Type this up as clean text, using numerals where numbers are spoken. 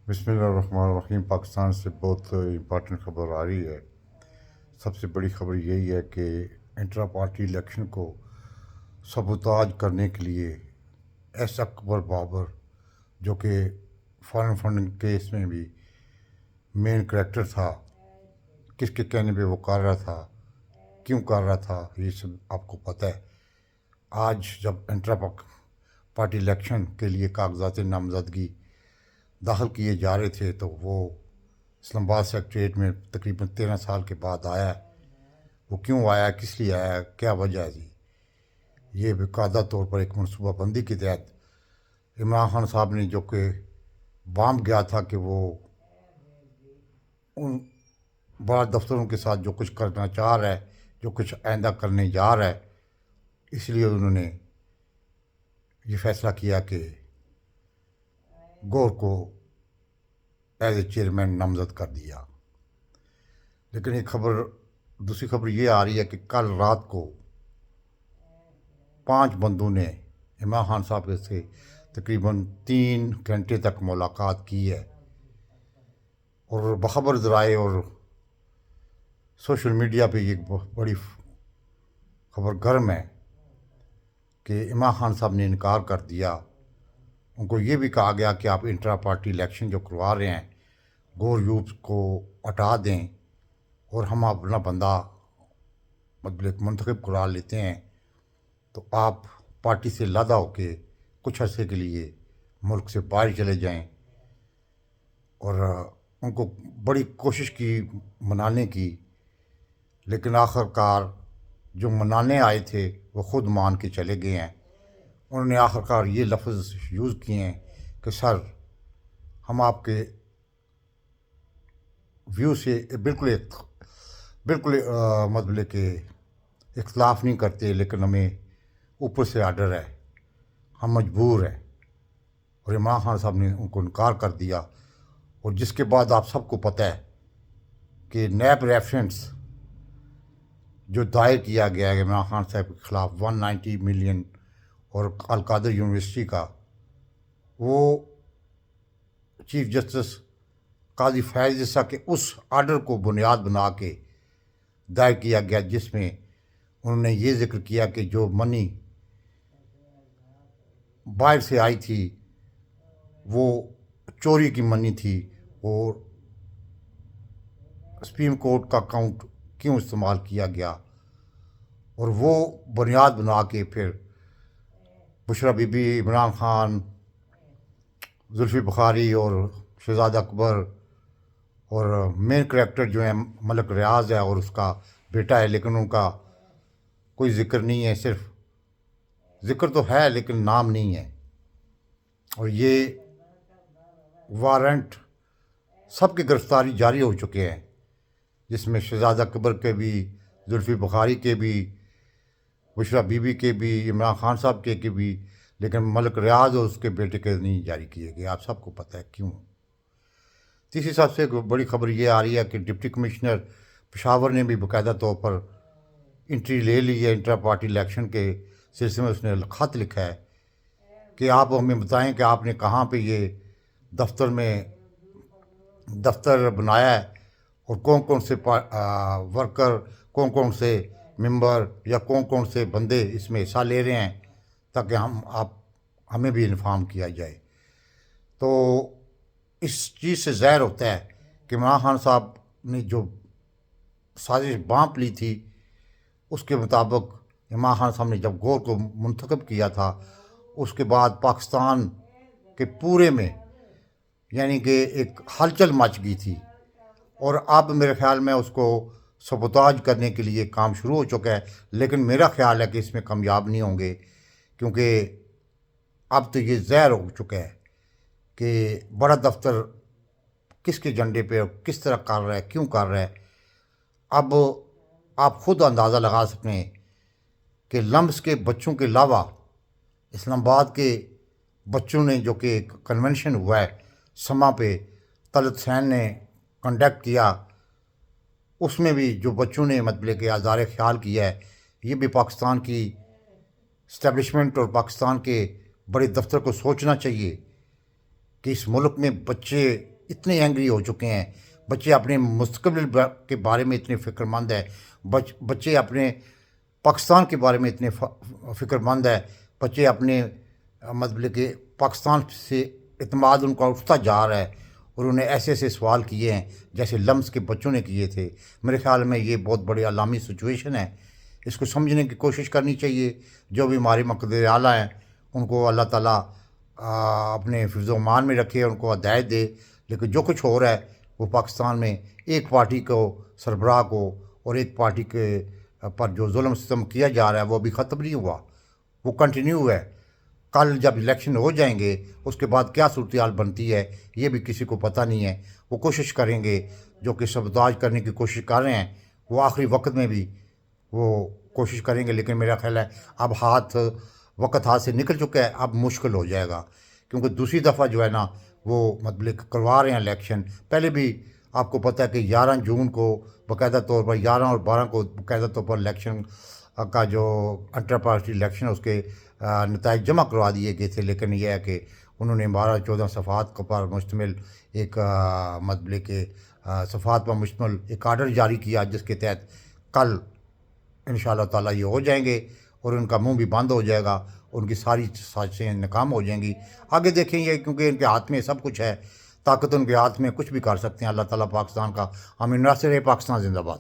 بسم اللہ الرحمن الرحیم۔ پاکستان سے بہت امپارٹنٹ خبر آ رہی ہے۔ سب سے بڑی خبر یہی ہے کہ انٹرا پارٹی الیکشن کو سبوتاج کرنے کے لیے ایس اکبر بابر، جو کہ فارن فنڈنگ کیس میں بھی مین کریکٹر تھا، کس کے کہنے پہ وہ کر رہا تھا، کیوں کر رہا تھا، یہ سب آپ کو پتہ ہے۔ آج جب انٹرا پارٹی الیکشن کے لیے کاغذات نامزدگی داخل کیے جا رہے تھے تو وہ اسلام آباد سیکریٹریٹ میں تقریباً 13 سال کے بعد آیا۔ وہ کیوں آیا، کس لیے آیا، کیا وجہ ہے؟ یہ باقاعدہ طور پر ایک منصوبہ بندی کے تحت عمران خان صاحب نے، جو کہ بام گیا تھا کہ وہ ان بڑا دفتروں کے ساتھ جو کچھ کرنا چاہ رہا ہے، جو کچھ آئندہ کرنے جا رہا ہے، اس لیے انہوں نے یہ فیصلہ کیا کہ گور کو ایز اے چیئرمین نامزد کر دیا۔ لیکن ایک دوسری خبر یہ آ رہی ہے کہ کل رات کو 5 بندوں نے عمران خان صاحب سے تقریباً 3 گھنٹے تک ملاقات کی ہے، اور بخبر ذرائع اور سوشل میڈیا پہ یہ بڑی خبر گرم ہے کہ عمران خان صاحب نے انکار کر دیا۔ ان کو یہ بھی کہا گیا کہ آپ انٹرا پارٹی الیکشن جو کروا رہے ہیں، گور یوتھ کو ہٹا دیں اور ہم اپنا بندہ منتخب کرا لیتے ہیں، تو آپ پارٹی سے علیحدہ ہو کے کچھ عرصے کے لیے ملک سے باہر چلے جائیں۔ اور ان کو بڑی کوشش کی منانے کی، لیکن آخر کار جو منانے آئے تھے وہ خود مان کے چلے گئے ہیں۔ انہوں نے آخر کار یہ لفظ یوز کیے ہیں کہ سر، ہم آپ کے ویو سے بالکل مطلب کہ اختلاف نہیں کرتے، لیکن ہمیں اوپر سے آرڈر ہے، ہم مجبور ہیں۔ اور عمران خان صاحب نے ان کو انکار کر دیا، اور جس کے بعد آپ سب کو پتہ ہے کہ نیب ریفرنس جو دائر کیا گیا ہے عمران خان صاحب کے خلاف 190 ملین اور القادر یونیورسٹی کا، وہ چیف جسٹس قاضی فیاض عیسیٰ کے اس آرڈر کو بنیاد بنا کے دائر کیا گیا، جس میں انہوں نے یہ ذکر کیا کہ جو منی باہر سے آئی تھی وہ چوری کی منی تھی، اور سپریم کورٹ کا اکاؤنٹ کیوں استعمال کیا گیا، اور وہ بنیاد بنا کے پھر بشریٰ بی بی، عمران خان، زلفی بخاری اور شہزاد اکبر، اور مین کریکٹر جو ہیں ملک ریاض ہے اور اس کا بیٹا ہے، لیکن ان کا کوئی ذکر نہیں ہے، صرف ذکر تو ہے لیکن نام نہیں ہے۔ اور یہ وارنٹ سب کی گرفتاری جاری ہو چکے ہیں، جس میں شہزاد اکبر کے بھی، زلفی بخاری کے بھی، بشریٰ بی بی کے بھی، عمران خان صاحب کے بھی، لیکن ملک ریاض اور اس کے بیٹے کے نہیں جاری کیے گئے۔ آپ سب کو پتہ ہے کیوں۔ تیسری سب سے بڑی خبر یہ آ رہی ہے کہ ڈپٹی کمشنر پشاور نے بھی باقاعدہ طور پر انٹری لے لی ہے انٹرا پارٹی الیکشن کے سلسلے میں۔ اس نے خط لکھا ہے کہ آپ ہمیں بتائیں کہ آپ نے کہاں پہ یہ دفتر بنایا ہے، اور کون سے ورکر، کون سے ممبر یا کون سے بندے اس میں حصہ لے رہے ہیں، تاکہ ہمیں بھی انفارم کیا جائے۔ تو اس چیز سے ظاہر ہوتا ہے کہ عمران خان صاحب نے جو سازش بانپ لی تھی، اس کے مطابق عمران خان صاحب نے جب گور کو منتخب کیا تھا، اس کے بعد پاکستان کے پورے میں یعنی کہ ایک ہلچل مچ گئی تھی، اور اب میرے خیال میں اس کو سبوتاج کرنے کے لیے کام شروع ہو چکا ہے۔ لیکن میرا خیال ہے کہ اس میں کامیاب نہیں ہوں گے، کیونکہ اب تو یہ ظاہر ہو چکا ہے کہ بڑا دفتر کس کے جھنڈے پہ کس طرح کر رہا ہے، کیوں کر رہا ہے۔ اب آپ خود اندازہ لگا سکتے ہیں کہ لمس کے بچوں کے علاوہ اسلام آباد کے بچوں نے، جو کہ ایک کنونشن ہوا ہے سما پہ، طلعت حسین نے کنڈکٹ کیا، اس میں بھی جو بچوں نے مطلب کہ اظہار خیال کیا ہے، یہ بھی پاکستان کی اسٹیبلشمنٹ اور پاکستان کے بڑے دفتر کو سوچنا چاہیے کہ اس ملک میں بچے اتنے اینگری ہو چکے ہیں، بچے اپنے مستقبل کے بارے میں اتنے فکر مند ہیں، بچے اپنے پاکستان کے بارے میں اتنے فکر مند ہے، بچے اپنے مطلب کہ پاکستان سے اعتماد ان کا اٹھتا جا رہا ہے، اور انہیں ایسے ایسے سوال کیے ہیں جیسے لمس کے بچوں نے کیے تھے۔ میرے خیال میں یہ بہت بڑی علامی سچویشن ہے، اس کو سمجھنے کی کوشش کرنی چاہیے۔ جو بھی ہمارے مقدر اعلیٰ ہیں ان کو اللہ تعالیٰ اپنے حفظ و امان میں رکھے، ان کو ہدایت دے، لیکن جو کچھ ہو رہا ہے وہ پاکستان میں ایک پارٹی کو سربراہ کو اور ایک پارٹی کے پر جو ظلم ستم کیا جا رہا ہے وہ ابھی ختم نہیں ہوا، وہ کنٹینیو ہے۔ کل جب الیکشن ہو جائیں گے اس کے بعد کیا صورتحال بنتی ہے یہ بھی کسی کو پتہ نہیں ہے۔ وہ کوشش کریں گے، جو کہ سبوتاژ کرنے کی کوشش کر رہے ہیں، وہ آخری وقت میں بھی وہ کوشش کریں گے، لیکن میرا خیال ہے اب وقت ہاتھ سے نکل چکا ہے، اب مشکل ہو جائے گا، کیونکہ دوسری دفعہ جو ہے نا وہ مطلب کروا رہے ہیں الیکشن۔ پہلے بھی آپ کو پتہ ہے کہ 11 جون کو باقاعدہ طور پر 11 اور 12 کو باقاعدہ طور پر الیکشن کا جو انٹر پارٹی الیکشن اس کے نتائج جمع کروا دیے گئے تھے، لیکن یہ ہے کہ انہوں نے 12-14 صفحات پر مشتمل ایک مطلب کہ صفحات پر مشتمل ایک آرڈر جاری کیا، جس کے تحت کل انشاءاللہ تعالیٰ یہ ہو جائیں گے اور ان کا منہ بھی بند ہو جائے گا، ان کی ساری سازشیں ناکام ہو جائیں گی۔ آگے دیکھیں گے، کیونکہ ان کے ہاتھ میں سب کچھ ہے، طاقت ان کے ہاتھ میں، کچھ بھی کر سکتے ہیں۔ اللہ تعالیٰ پاکستان کا حامی ناصر ہے۔ پاکستان زندہ باد۔